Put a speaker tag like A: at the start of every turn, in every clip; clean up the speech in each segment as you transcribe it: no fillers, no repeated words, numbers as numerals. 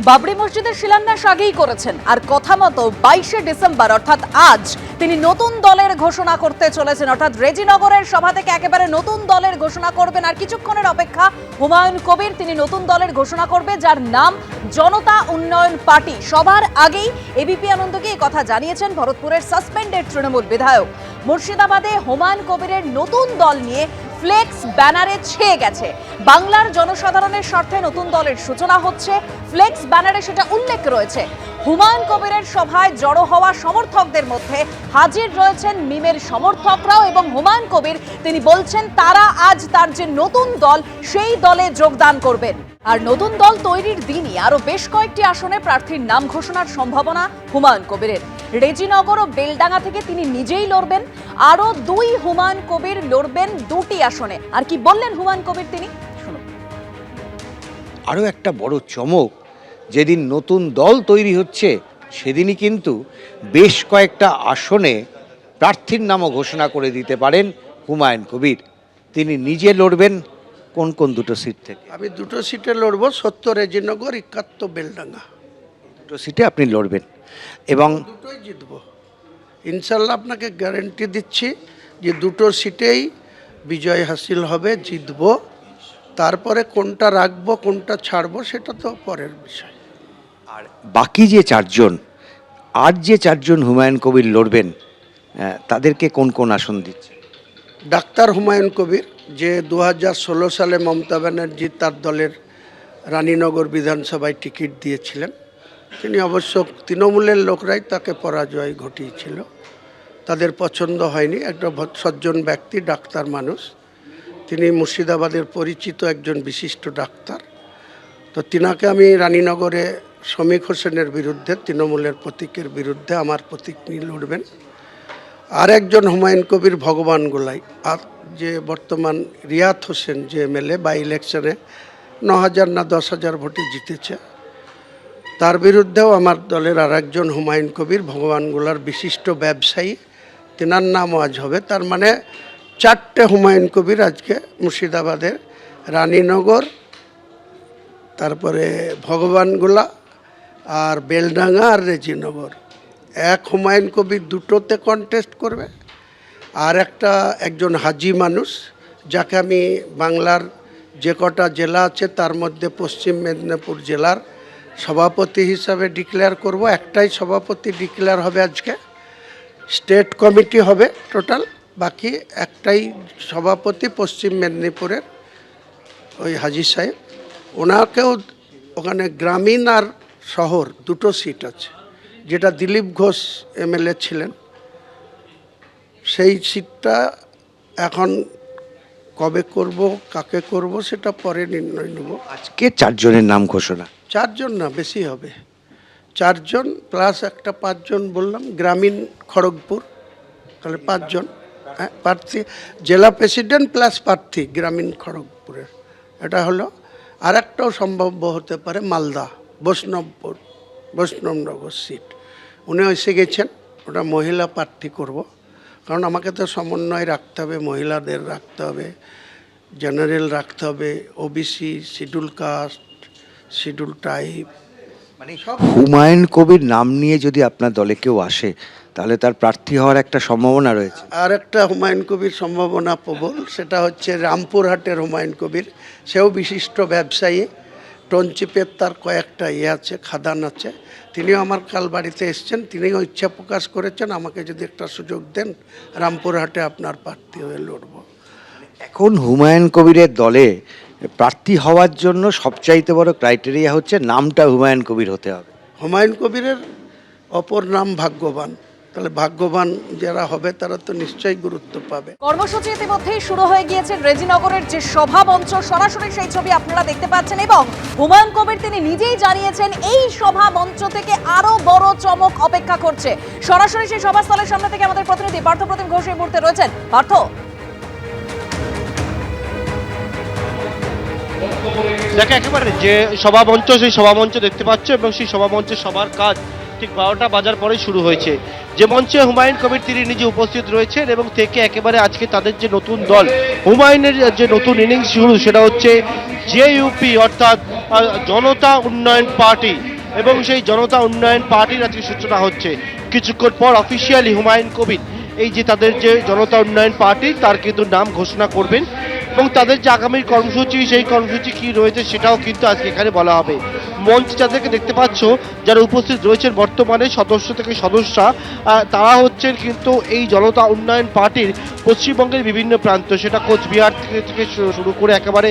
A: বাবরি মসজিদের শিলান্যাস আগেই করেছেন আর কথা মতো 22শে ডিসেম্বর অর্থাৎ আজ তিনি নতুন দলের ঘোষণা করতে চলেছেন। অর্থাৎ রেজিনগরের সভা থেকে একেবারে নতুন দলের ঘোষণা করবেন। আর কিছুক্ষণের অপেক্ষা হুমায়ুন কবির তিনি নতুন দলের ঘোষণা করবে, যার নাম জনতা উন্নয়ন পার্টি। সবার আগেই এবিপি আনন্দকে এই কথা জানিয়েছেন ভরতপুরের সাসপেন্ডেড তৃণমূল বিধায়ক। মুর্শিদাবাদে হুমায়ুন কবিরের নতুন দল নিয়ে ফ্লেক্স ব্যানারে ছেয়ে গেছে। বাংলার জনসাধারণের স্বার্থে নতুন দলের সূচনা হচ্ছে, ফ্লেক্স ব্যানারে সেটা উল্লেখ রয়েছে। হুমায়ুন কবিরের সভায় জড়ো হওয়া সমর্থকদের মধ্যে হাজির রয়েছেন মিমের সমর্থকরাও এবং হুমায়ুন কবির তিনি বলছেন তারা আজ তার যে নতুন দল সেই দলে যোগদান করবেন। আর নতুন দল তৈরির দিনই আরো বেশ কয়েকটি আসনে প্রার্থীর নাম ঘোষণার সম্ভাবনা হুমায়ুন কবিরের। রেজিনগর ও বেলডাঙ্গা থেকে তিনি নিজেই লড়বেন, আরো 2 হুমায়ুন কবির লড়বেন 2টি আসনে। আর কি বললেন হুমায়ুন কবির তিনি শুনুন।
B: আরও একটা বড় চমক, যেদিন নতুন দল তৈরি হচ্ছে সেদিনই কিন্তু বেশ কয়েকটা আসনে প্রার্থীর নামও ঘোষণা করে দিতে পারেন হুমায়ুন কবির। তিনি নিজে লড়বেন কোন কোন দুটো সিট থেকে?
C: আমি 2টো সিটে লড়বো, 70 রেজিনগর, 71 বেলডাঙ্গা।
B: 2টো সিটে আপনি লড়বেন এবং
C: দুটোই জিতবো ইনশাল্লাহ। আপনাকে গ্যারেন্টি দিচ্ছি যে 2টো সিটেই বিজয় হাসিল হবে, জিতবো। তারপরে কোনটা রাখবো কোনটা ছাড়বো সেটা তো পরের বিষয়।
B: আর বাকি যে 4জন, আর যে 4জন হুমায়ুন কবির লড়বেন তাদেরকে কোন কোন আসন দিচ্ছে?
C: ডাক্তার হুমায়ুন কবির, যে 2016 সালে মমতা ব্যানার্জি তার দলের রানীনগর বিধানসভায় টিকিট দিয়েছিলেন। তিনি অবশ্য তৃণমূলের লোকরাই তাকে পরাজয় ঘটিয়েছিল, তাদের পছন্দ হয়নি। একটা সজ্জন ব্যক্তি, ডাক্তার মানুষ, তিনি মুর্শিদাবাদের পরিচিত একজন বিশিষ্ট ডাক্তার। তো তিনাকে আমি রানীনগরে শমীক হোসেনের বিরুদ্ধে, তৃণমূলের প্রতীকের বিরুদ্ধে আমার প্রতীক নিয়ে লড়বেন। আর একজন হুমায়ুন কবির ভগবান গোলাই, আর যে বর্তমান রিয়াত হোসেন যে এমএলএ বাই ইলেকশনে 9,000 না 10,000 ভোটে জিতেছে, তার বিরুদ্ধেও আমার দলের আর একজন হুমায়ুন কবির ভগবান গোলার বিশিষ্ট ব্যবসায়ী, তেনার নামও আজ হবে। তার মানে 4টে হুমায়ুন কবির আজকে মুর্শিদাবাদের রানীনগর, তারপরে ভগবানগোলা আর বেলডাঙ্গা আর রেজিনগর। এক হুমায়ুন কবির 2টোতে কন্টেস্ট করবে। আর একজন হাজি মানুষ, যাকে আমি বাংলার যে কটা জেলা আছে তার মধ্যে পশ্চিম মেদিনীপুর জেলার সভাপতি হিসাবে ডিক্লেয়ার করব। একটাই সভাপতি ডিক্লেয়ার হবে আজকে, স্টেট কমিটি হবে টোটাল, বাকি একটাই সভাপতি পশ্চিম মেদিনীপুরের ওই হাজি সাহেব। ওনাকেও ওখানে গ্রামীণ আর শহর 2টো সিট আছে, যেটা দিলীপ ঘোষ এমএলএ ছিলেন, সেই সিটটা এখন কবে করব কাকে করব সেটা পরে নির্ণয় নেব।
B: আজকে 4জনের নাম ঘোষণা।
C: 4জন না, বেশি হবে, 4জন প্লাস একটা 5জন বললাম গ্রামীণ খড়গপুর, তাহলে 5জন। হ্যাঁ, প্রার্থী জেলা প্রেসিডেন্ট প্লাস প্রার্থী গ্রামীণ খড়গপুরের, এটা হলো। আর একটাও সম্ভাব্য হতে পারে মালদা বৈষ্ণবনগর সিট, উনি এসে গেছেন, ওটা মহিলা প্রার্থী করব। কারণ আমাকে তো সমন্বয় রাখতে হবে, মহিলাদের রাখতে হবে, জেনারেল রাখতে হবে, OBC, schedule caste, schedule tribe,
B: মানে হুমায়ুন কবির নাম নিয়ে যদি আপনার দলে কেউ আসে তাহলে তার প্রার্থী হওয়ার একটা সম্ভাবনা রয়েছে।
C: আর একটা হুমায়ুন কবির সম্ভাবনা প্রবল, সেটা হচ্ছে রামপুরহাটের হুমায়ুন কবির। সেও বিশিষ্ট ব্যবসায়ী, টনচিপের তার কয়েকটা আছে, খাদান আছে। তিনিও আমার কাল বাড়িতে এসছেন, তিনিও ইচ্ছা প্রকাশ করেছেন আমাকে যদি একটা সুযোগ দেন রামপুরহাটে আপনার প্রার্থী হয়ে লড়ব।
B: এখন হুমায়ুন কবিরের দলে প্রার্থী হওয়ার জন্য সবচাইতে বড় ক্রাইটেরিয়া হচ্ছে নামটা হুমায়ুন কবির হতে হবে।
C: হুমায়ুন কবিরের অপর নাম ভাগ্যবান, তাহলে ভাগ্যবান যারা হবে তারা তো নিশ্চয়ই গুরুত্ব পাবে।
A: কর্মসূচি ইতিমধ্যেই শুরু হয়ে গিয়েছে। রেজিনগরের যে সভা মঞ্চ, সরাসরি সেই ছবি আপনারা দেখতে পাচ্ছেন এবং হুমায়ুন কবির তিনি নিজেই জানিয়েছেন এই সভা মঞ্চ থেকে আরো বড় চমক অপেক্ষা করছে। সরাসরি সেই সভাস্থলের সামনে থেকে আমাদের প্রতিনিধি পার্থপ্রতিম ঘোষ এই মুহূর্তে রয়েছেন। পার্থ,
D: দেখো একেবারে যে সভামঞ্চ, সেই সভামঞ্চ দেখতে পাচ্ছ এবং সেই সভামঞ্চে সবার কাজ ঠিক 12টা বাজার পরে শুরু হয়েছে। যে মঞ্চে হুমায়ুন কবির তিনি নিজে উপস্থিত রয়েছেন এবং থেকে একেবারে আজকে তাদের যে নতুন দল হুমায়ুনের যে নতুন ইনিংস শুরু, সেটা হচ্ছে জেইউপি অর্থাৎ জনতা উন্নয়ন পার্টি। এবং সেই জনতা উন্নয়ন পার্টির আজকে সূচনা হচ্ছে। কিছুক্ষণ পর অফিসিয়ালি হুমায়ুন কবির এই যে তাদের যে জনতা উন্নয়ন পার্টি তার কিন্তু নাম ঘোষণা করবেন এবং তাদের যে আগামী কর্মসূচি সেই কর্মসূচি কি রয়েছে সেটাও কিন্তু আজকে এখানে বলা হবে। মঞ্চ যাদেরকে দেখতে পাচ্ছ যারা উপস্থিত রয়েছেন বর্তমানে সদস্য থেকে সদস্যা, তারা হচ্ছেন কিন্তু এই জনতা উন্নয়ন পার্টির পশ্চিমবঙ্গের বিভিন্ন প্রান্ত, সেটা কোচবিহার থেকে শুরু করে একেবারে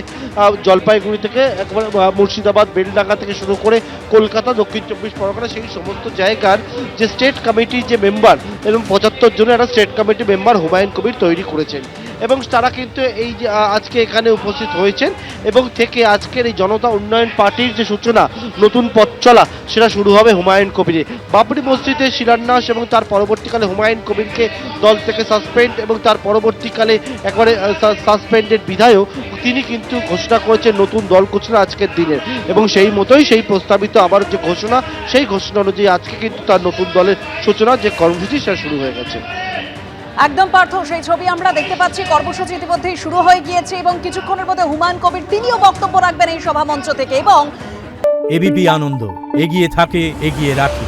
D: জলপাইগুড়ি থেকে একেবারে মুর্শিদাবাদ বেলডাঙ্গা থেকে শুরু করে কলকাতা, দক্ষিণ চব্বিশ পরগনা, সেই সমস্ত জায়গার যে স্টেট কমিটির যে মেম্বার এবং 75 জনের একটা state committee member Humayun Kabir তৈরি করেছেন এবং তারা কিন্তু এই যে আজকে এখানে উপস্থিত হয়েছেন এবং থেকে আজকের এই জনতা উন্নয়ন পার্টির যে সূচনা, নতুন পথ চলা, সেটা শুরু হবে হুমায়ুন কবিরে। বাবরি মসজিদের শিলান্যাস এবং তার পরবর্তীকালে হুমায়ুন কবিরকে দল থেকে সাসপেন্ড এবং তার পরবর্তীকালে একবারে সাসপেন্ডেড বিধায়ক তিনি কিন্তু ঘোষণা করেছেন নতুন দল ঘোষণা আজকের দিনে এবং সেই মতোই সেই প্রস্তাবিত আবার যে ঘোষণা, সেই ঘোষণা অনুযায়ী আজকে কিন্তু তার নতুন দলের সূচনা যে কর্মসূচি সেটা শুরু হয়ে গেছে।
A: একদম পার্থ, সেই ছবি আমরা দেখতে পাচ্ছি। কর্মসূচি ইতিমধ্যেই শুরু হয়ে গিয়েছে এবং কিছুক্ষণের মধ্যে হুমায়ুন কবির তিনিও বক্তব্য রাখবেন এই সভা মঞ্চ থেকে এবং
E: এবিপি আনন্দ এগিয়ে থাকে, এগিয়ে রাখে।